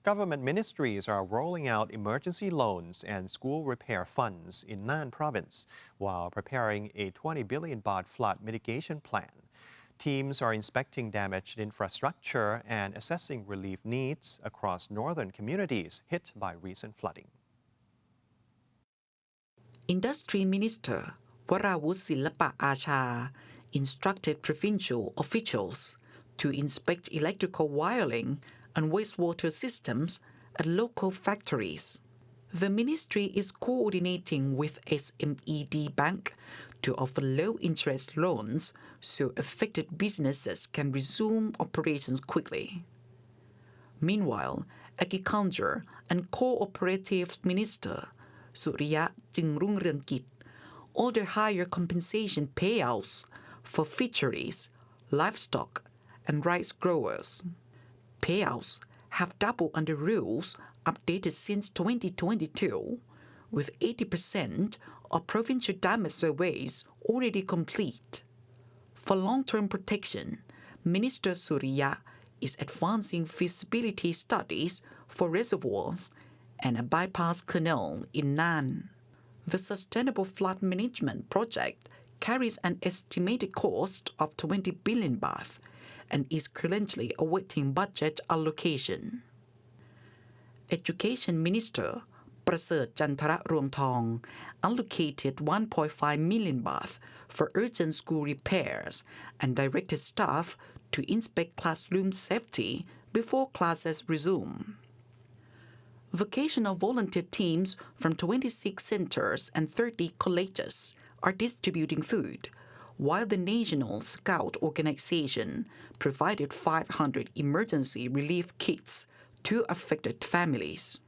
Government ministries are rolling out emergency loans and school repair funds in Nan province while preparing a 20 billion baht flood mitigation plan. Teams are inspecting damaged infrastructure and assessing relief needs across northern communities hit by recent flooding. Industry Minister Warawut Silapa Acha instructed provincial officials to inspect electrical wiring and wastewater systems at local factories. The ministry is coordinating with SMED Bank to offer low-interest loans so affected businesses can resume operations quickly. Meanwhile, Agriculture and Cooperatives Minister Suriya Jungrungreangkit ordered higher compensation payouts for fisheries, livestock, and rice growers. Payouts have doubled under rules updated since 2022, with 80% of provincial damage surveys already complete. For long-term protection, Minister Suriya is advancing feasibility studies for reservoirs and a bypass canal in Nan. The Sustainable Flood Management Project carries an estimated cost of 20 billion baht and is currently awaiting budget allocation. Education Minister Praset Chantara Ruangthong allocated 1.5 million baht for urgent school repairs and directed staff to inspect classroom safety before classes resume. Vocational volunteer teams from 26 centers and 30 colleges are distributing food, while the National Scout Organization provided 500 emergency relief kits to affected families.